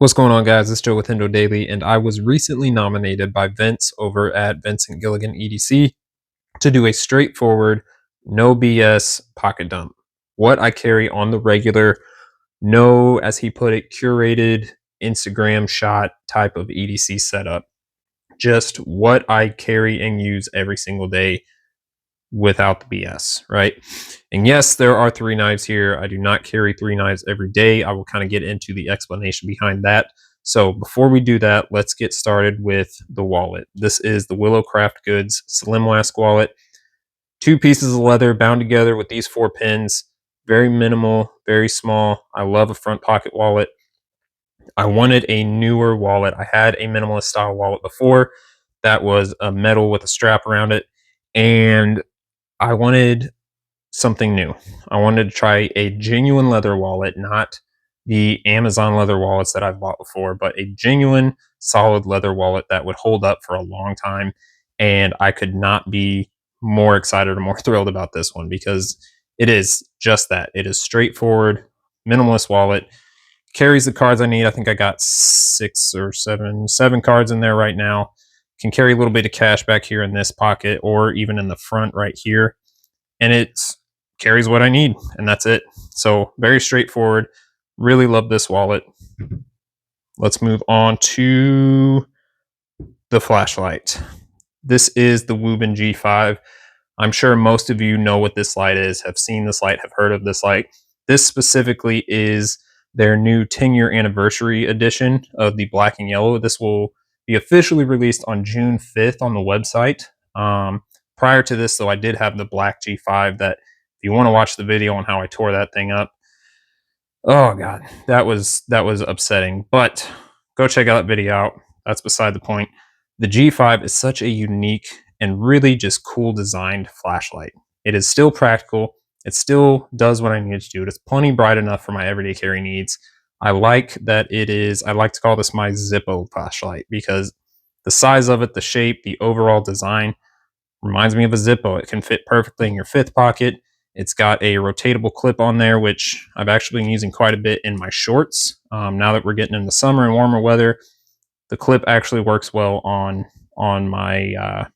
What's going on, guys? It's Joe with Hendo Daily, and I was recently nominated by Vince over at Vincent Gilligan EDC to do a straightforward, no BS pocket dump. What I carry on the regular, no, as he put it, curated Instagram shot type of EDC setup. Just what I carry and use every single day without the BS, right? And yes, there are three knives here. I do not carry three knives every day. I will kind of get into the explanation behind that. So before we do that, let's get started with the wallet. This is the Willow Craft Goods Slim Wask wallet. Two pieces of leather bound together with these four pins. Very minimal, very small. I love a front pocket wallet. I wanted a newer wallet. I had a minimalist style wallet before that was a metal with a strap around it. And I wanted something new. I wanted to try a genuine leather wallet, not the Amazon leather wallets that I've bought before, but a genuine solid leather wallet that would hold up for a long time. And I could not be more excited or more thrilled about this one because it is just that. It is straightforward, minimalist wallet, carries the cards I need. I think I got seven cards in there right now. Can carry a little bit of cash back here in this pocket or even in the front right here. And it carries what I need, and that's it. So very straightforward. Really love this wallet. Let's move on to the flashlight. This is the Woobin G5. I'm sure most of you know what this light is, have seen this light, have heard of this light. This specifically is their new 10-year anniversary edition of the black and yellow. This will be officially released on June 5th on the website. Prior to this, though, I did have the black G5 that if you want to watch the video on how I tore that thing up, oh god, that was upsetting. But go check out that video out. That's beside the point. The G5 is such a unique and really just cool designed flashlight. It is still practical. It still does what I need it to do. It's plenty bright enough for my everyday carry needs. I like that it is, I like to call this my Zippo flashlight because the size of it, the shape, the overall design reminds me of a Zippo. It can fit perfectly in your fifth pocket. It's got a rotatable clip on there, which I've actually been using quite a bit in my shorts. Now that we're getting into summer and warmer weather, the clip actually works well on my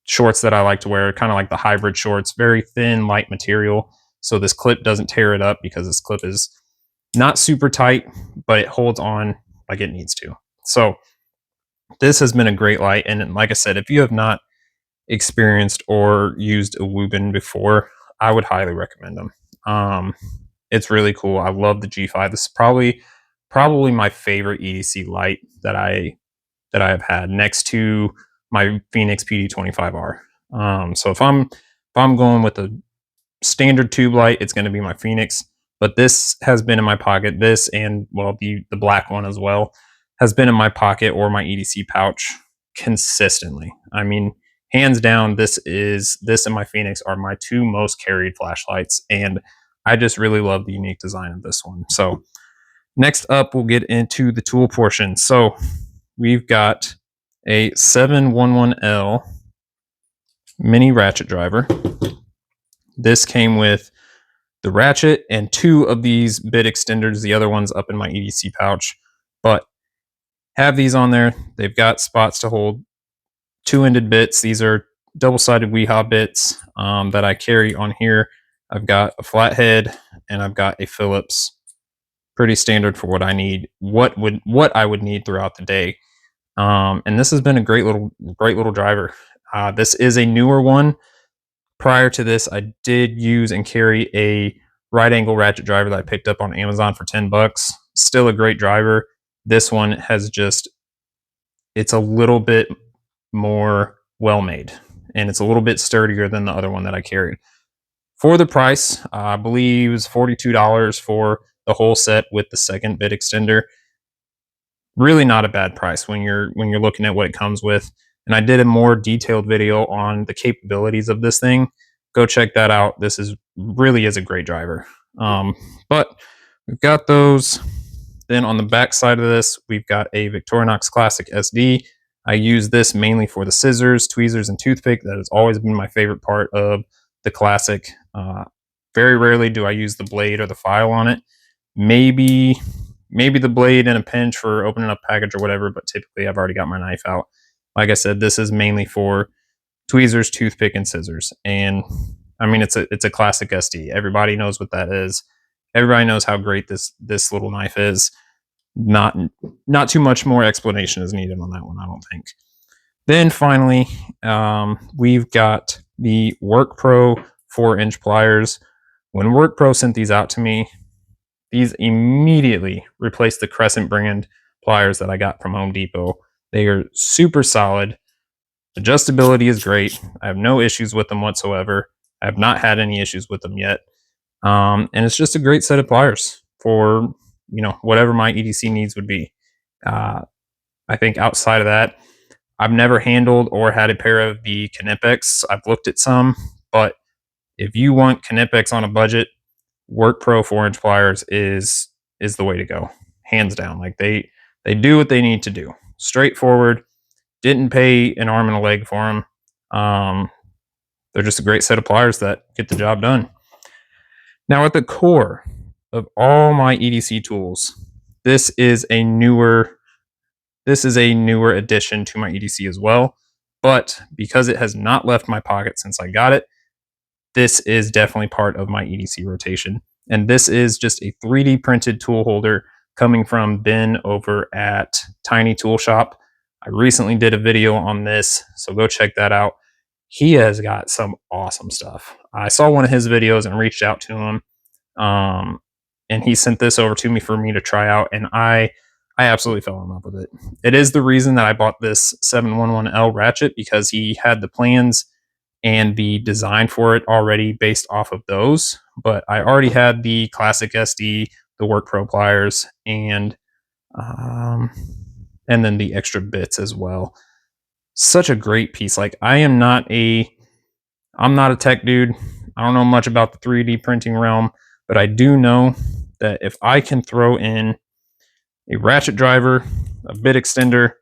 shorts that I like to wear, kind of like the hybrid shorts, very thin, light material. So this clip doesn't tear it up because this clip is not super tight, but it holds on like it needs to. So this has been a great light. And like I said, if you have not experienced or used a Woobin before, I would highly recommend them. It's really cool. I love the G5. This is probably my favorite EDC light that I have had, next to my Phoenix PD25R. So if I'm going with a standard tube light, it's going to be my Phoenix. But this has been in my pocket. This and well, the black one as well has been in my pocket or my EDC pouch consistently. I mean, hands down, this and my Phoenix are my two most carried flashlights, and I just really love the unique design of this one. So next up, we'll get into the tool portion. So we've got a 711L mini ratchet driver. This came with the ratchet and two of these bit extenders. The other one's up in my EDC pouch, but have these on there. They've got spots to hold two-ended bits. These are double-sided Weehaw bits that I carry on here. I've got a flathead and I've got a Phillips. Pretty standard for what I need, what I would need throughout the day. And this has been a great little driver. This is a newer one. Prior to this, I did use and carry a right angle ratchet driver that I picked up on Amazon for $10. Still a great driver. This one has it's a little bit more well made, and it's a little bit sturdier than the other one that I carried. For the price, I believe it was $42 for the whole set with the second bit extender. Really not a bad price when you're looking at what it comes with. And I did a more detailed video on the capabilities of this thing. Go check that out. This really is a great driver. But we've got those. Then on the back side of this, we've got a Victorinox Classic SD. I use this mainly for the scissors, tweezers, and toothpick. That has always been my favorite part of the Classic. Very rarely do I use the blade or the file on it. Maybe maybe the blade in a pinch for opening up package or whatever, but typically I've already got my knife out. Like I said, this is mainly for tweezers, toothpick, and scissors. And I mean, it's a classic SD. Everybody knows what that is. Everybody knows how great this little knife is. Not too much more explanation is needed on that one, I don't think. Then finally, we've got the Work Pro 4-inch pliers. When Work Pro sent these out to me, these immediately replaced the Crescent brand pliers that I got from Home Depot. They are super solid. Adjustability is great. I have no issues with them whatsoever. I have not had any issues with them yet. And it's just a great set of pliers for, you know, whatever my EDC needs would be. I think outside of that, I've never handled or had a pair of the Knipex. I've looked at some, but if you want Knipex on a budget, Work Pro 4-inch pliers is the way to go, hands down. Like they do what they need to do. Straightforward. Didn't pay an arm and a leg for them. They're just a great set of pliers that get the job done. Now, at the core of all my EDC tools, this is a newer addition to my EDC as well. But because it has not left my pocket since I got it, this is definitely part of my EDC rotation. And this is just a 3D printed tool holder coming from Ben over at Tiny Tool Shop. I recently did a video on this, so go check that out. He has got some awesome stuff. I saw one of his videos and reached out to him, and he sent this over to me for me to try out, and I absolutely fell in love with it. It is the reason that I bought this 711L ratchet, because he had the plans and the design for it already based off of those, but I already had the classic SD, the Work Pro pliers, and then the extra bits as well. Such a great piece. Like, I'm not a tech dude. I don't know much about the 3D printing realm, but I do know that if I can throw in a ratchet driver, a bit extender,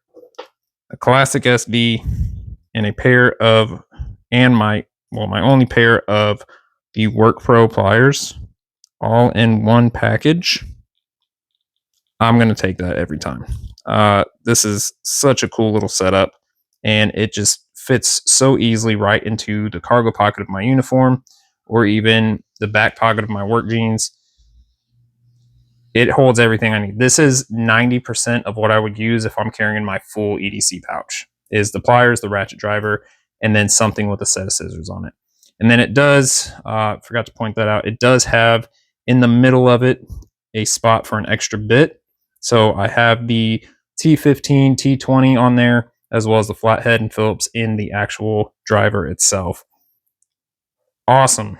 a classic SD, and a pair of, and my only pair of the Work Pro pliers all in one package, I'm going to take that every time. This is such a cool little setup, and it just fits so easily right into the cargo pocket of my uniform, or even the back pocket of my work jeans. It holds everything I need. This is 90% of what I would use if I'm carrying my full EDC pouch, is the pliers, the ratchet driver, and then something with a set of scissors on it. And then it does, forgot to point that out, it does have in the middle of it a spot for an extra bit. So I have the T15, T20 on there, as well as the flathead and Phillips in the actual driver itself. Awesome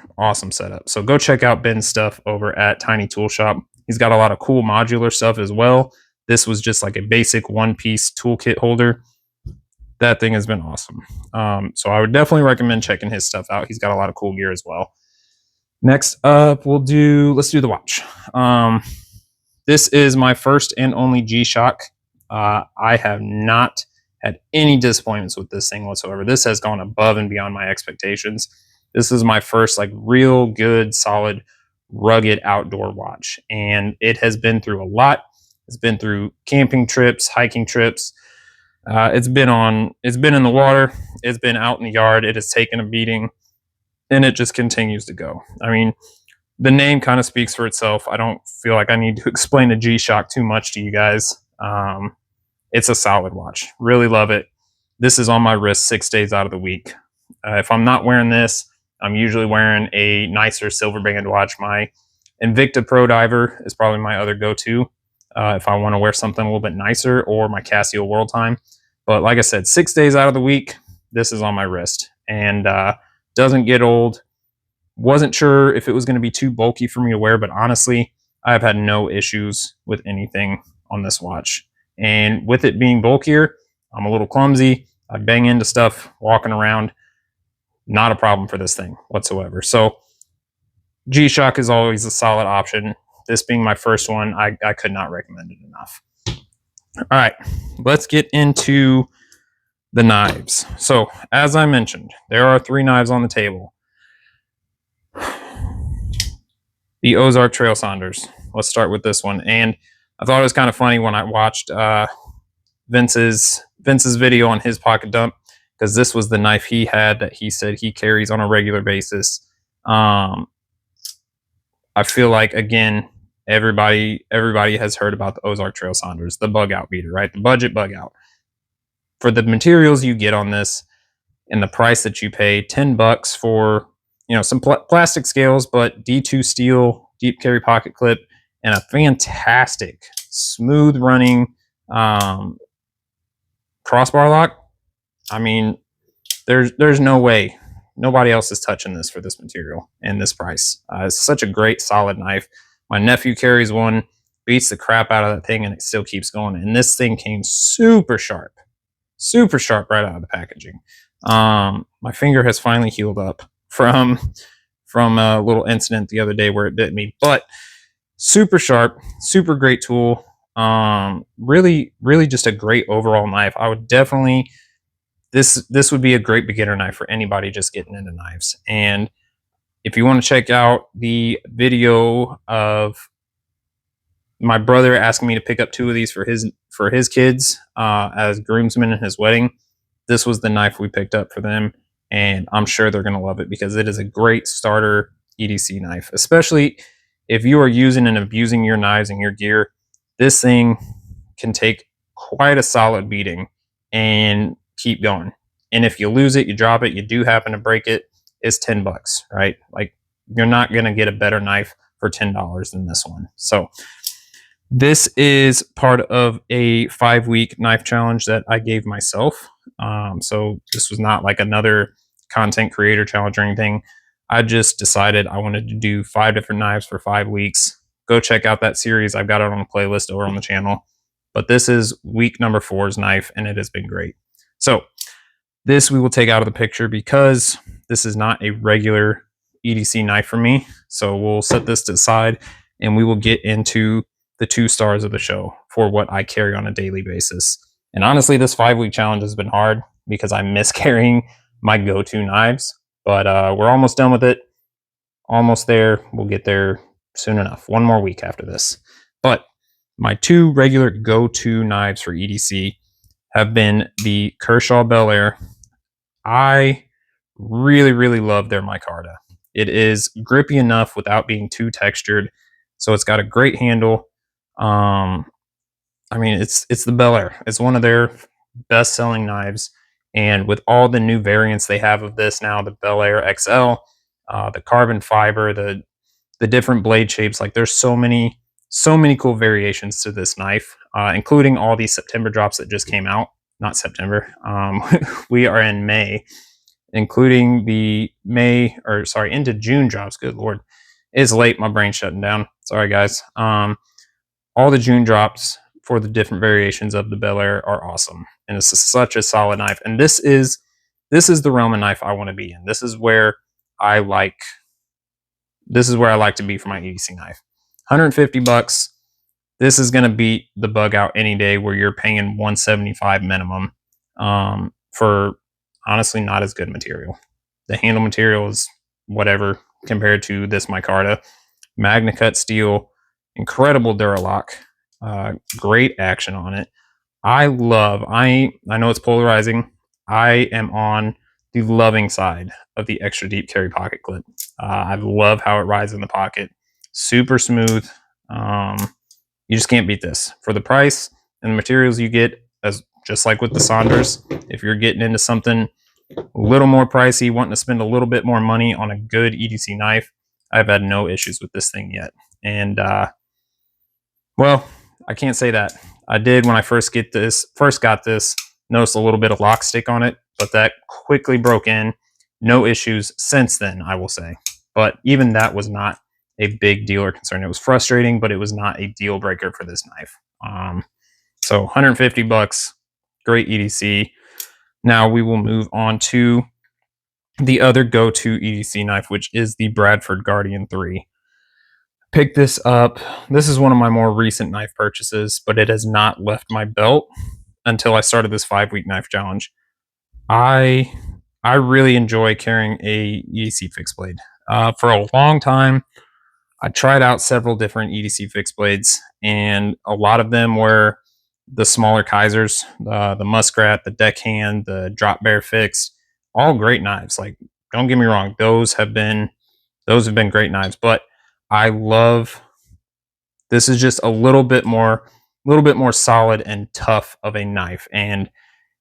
setup. So go check out Ben's stuff over at Tiny Tool Shop. He's got a lot of cool modular stuff as well. This was just like a basic one-piece toolkit holder. That thing has been awesome. So I would definitely recommend checking his stuff out. He's got a lot of cool gear as well. Next up, let's do the watch. This is my first and only G-Shock. I have not had any disappointments with this thing whatsoever. This has gone above and beyond my expectations. This is my first like real good, solid, rugged outdoor watch, and it has been through a lot. It's been through camping trips, hiking trips. It's been in the water. It's been out in the yard. It has taken a beating, and it just continues to go. I mean, the name kind of speaks for itself. I don't feel like I need to explain the G-Shock too much to you guys. It's a solid watch. Really love it. This is on my wrist 6 days out of the week. If I'm not wearing this, I'm usually wearing a nicer silver band watch. My Invicta Pro Diver is probably my other go-to if I want to wear something a little bit nicer, or my Casio World Time. But like I said, 6 days out of the week, this is on my wrist, and doesn't get old. Wasn't sure if it was going to be too bulky for me to wear, but honestly, I've had no issues with anything on this watch. And with it being bulkier, I'm a little clumsy. I bang into stuff walking around. Not a problem for this thing whatsoever. So G-Shock is always a solid option. This being my first one, I could not recommend it enough. All right, let's get into the knives. So as I mentioned, there are 3 knives on the table. The Ozark Trail Saunders. Let's start with this one. And I thought it was kind of funny when I watched Vince's video on his pocket dump, because this was the knife he had that he said he carries on a regular basis. I feel like, again, everybody has heard about the Ozark Trail Saunders, the bug out beater, right? The budget bug out. For the materials you get on this and the price that you pay, $10 for, you know, some plastic scales, but D2 steel, deep carry pocket clip, and a fantastic smooth running crossbar lock. I mean, there's no way nobody else is touching this for this material and this price. It's such a great solid knife. My nephew carries one, beats the crap out of that thing, and it still keeps going. And this thing came super sharp right out of the packaging. My finger has finally healed up from a little incident the other day where it bit me, but super sharp, super great tool. Really just a great overall knife. I would definitely, this would be a great beginner knife for anybody just getting into knives. And if you want to check out the video of my brother asking me to pick up 2 of these for his kids as groomsmen in his wedding, this was the knife we picked up for them, and I'm sure they're going to love it because it is a great starter EDC knife, especially if you are using and abusing your knives and your gear. This thing can take quite a solid beating and keep going. And if you lose it, you drop it, you do happen to break it, it's $10, right? Like, you're not going to get a better knife for $10 than this one. So this is part of a 5-week knife challenge that I gave myself. So this was not like another content creator challenge or anything. I just decided I wanted to do 5 different knives for 5 weeks. Go check out that series. I've got it on a playlist over on the channel. But this is week number 4's knife, and it has been great. So this we will take out of the picture because this is not a regular EDC knife for me. So we'll set this to the side, and we will get into the 2 stars of the show for what I carry on a daily basis. And honestly, this 5-week challenge has been hard because I miss carrying my go-to knives, but we're almost done with it. Almost there. We'll get there soon enough. 1 more week after this. But my 2 regular go-to knives for EDC have been the Kershaw Bel Air. I really love their micarta. It is grippy enough without being too textured, so it's got a great handle. I mean, it's the Bel Air. It's one of their best-selling knives, and with all the new variants they have of this now, the Bel Air XL, the carbon fiber, the different blade shapes, like there's so many cool variations to this knife, including all these September drops that just came out. Not September. We are in May, including the into June drops. Good Lord. It's late. My brain's shutting down. Sorry, guys. All the June drops for the different variations of the Bel Air are awesome. And it's such a solid knife. And this is the realm of knife I want to be in. This is where I like to be for my EDC knife. $150. This is going to beat the bug out any day where you're paying $175 minimum for honestly not as good material. The handle material is whatever compared to this micarta. Magna cut steel, incredible Duralock, great action on it. I know it's polarizing. I am on the loving side of the extra deep carry pocket clip. I love how it rides in the pocket. Super smooth. You just can't beat this. For the price and the materials you get, as just like with the Saunders, if you're getting into something a little more pricey, wanting to spend a little bit more money on a good EDC knife, I've had no issues with this thing yet. And well, I can't say that. I did when I first got this, noticed a little bit of lock stick on it, but that quickly broke in. No issues since then, I will say. But even that was not a big deal or concern. It was frustrating, but it was not a deal breaker for this knife. So $150, great EDC. Now we will move on to the other go-to EDC knife, which is the Bradford Guardian 3. Picked this up. This is one of my more recent knife purchases, but it has not left my belt until I started this 5-week knife challenge. I really enjoy carrying a EDC fixed blade. For a long time, I tried out several different EDC fixed blades, and a lot of them were the smaller Kaisers, the Muskrat, the Deckhand, the Drop Bear fixed, all great knives. Like, don't get me wrong, those have been great knives, but I love this is just a little bit more solid and tough of a knife, and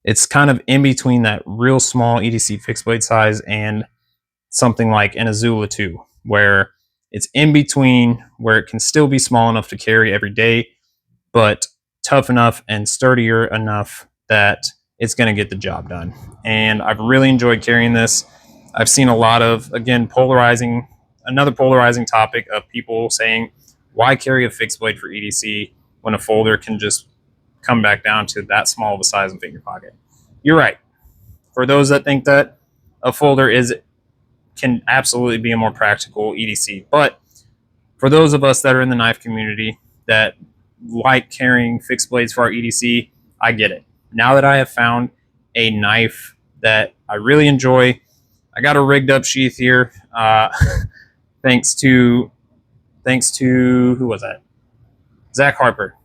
it's kind of in between that real small EDC fixed blade size and something like an Azula 2, where it's in between where it can still be small enough to carry every day, but tough enough and sturdier enough that it's going to get the job done. And I've really enjoyed carrying this. I've seen a lot of, again, another polarizing topic of people saying, why carry a fixed blade for EDC when a folder can just come back down to that small of a size and fit in your pocket? You're right. For those that think that, a folder can absolutely be a more practical EDC. But for those of us that are in the knife community that like carrying fixed blades for our EDC, I get it. Now that I have found a knife that I really enjoy, I got a rigged up sheath here. Thanks to who was that? Zach Harper.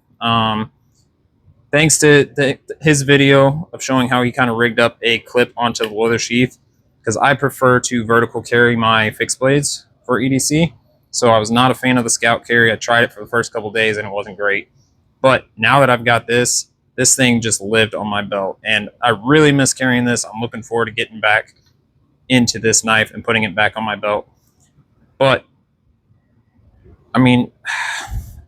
Thanks to his video of showing how he kind of rigged up a clip onto the leather sheath, because I prefer to vertical carry my fixed blades for EDC. So I was not a fan of the Scout carry. I tried it for the first couple days and it wasn't great. But now that I've got this thing just lived on my belt, and I really miss carrying this. I'm looking forward to getting back into this knife and putting it back on my belt. But I mean,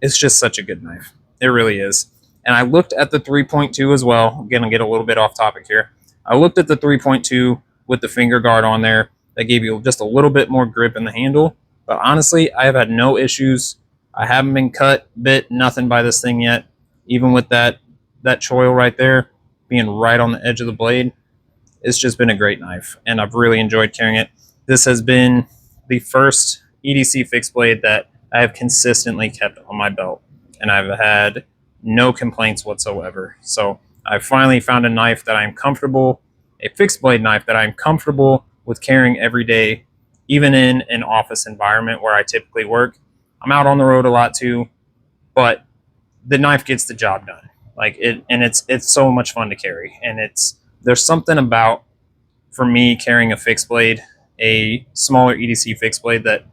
it's just such a good knife. It really is. And I looked at the 3.2 as well. I'm gonna get a little bit off topic here. I looked at the 3.2 with the finger guard on there. That gave you just a little bit more grip in the handle. But honestly, I have had no issues. I haven't been cut, bit, nothing by this thing yet. Even with that choil right there being right on the edge of the blade, it's just been a great knife, and I've really enjoyed carrying it. This has been the first EDC fixed blade that I have consistently kept on my belt, and I've had no complaints whatsoever. So I finally found a knife that I'm comfortable, a fixed blade knife that I'm comfortable with carrying every day, even in an office environment where I typically work. I'm out on the road a lot too, but the knife gets the job done. It's so much fun to carry, and there's something about, for me, carrying a fixed blade, a smaller EDC fixed blade, that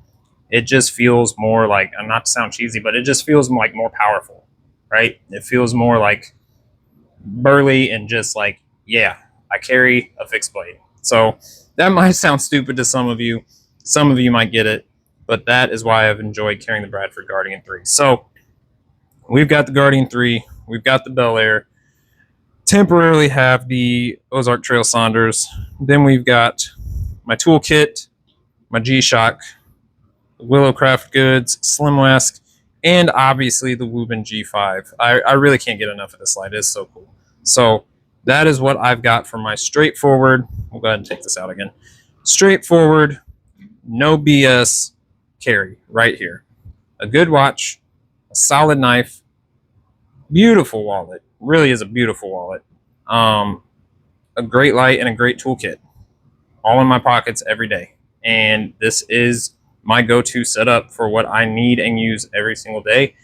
it just feels more like, and not to sound cheesy, but it just feels like more powerful, right? It feels more like burly and just like, yeah, I carry a fixed blade. So that might sound stupid to some of you. Some of you might get it, but that is why I've enjoyed carrying the Bradford Guardian 3. So we've got the Guardian 3, we've got the Bel Air, temporarily have the Ozark Trail Saunders, then we've got my toolkit, my G-Shock, Willowcraft Goods, Slim West, and obviously the Woobin G5. I really can't get enough of this light. It's so cool. So that is what I've got for my straightforward, we'll go ahead and take this out again, straightforward, no BS carry right here. A good watch, a solid knife, beautiful wallet, really is a beautiful wallet, a great light, and a great toolkit, all in my pockets every day. And this is my go-to setup for what I need and use every single day.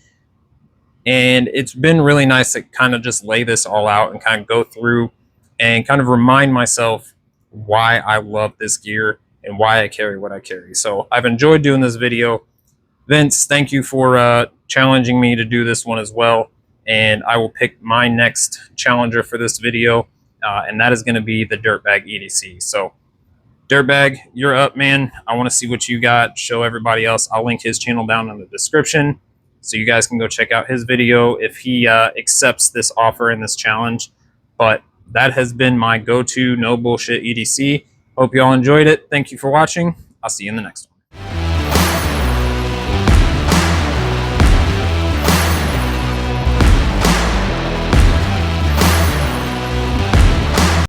And it's been really nice to kind of just lay this all out and kind of go through and kind of remind myself why I love this gear and why I carry what I carry. So I've enjoyed doing this video. Vince, thank you for challenging me to do this one as well. And I will pick my next challenger for this video, and that is going to be the Dirtbag EDC. So Dirtbag, you're up, man. I want to see what you got. Show everybody else. I'll link his channel down in the description, so you guys can go check out his video if he accepts this offer and this challenge. But that has been my go-to no bullshit EDC. Hope you all enjoyed it. Thank you for watching. I'll see you in the next one.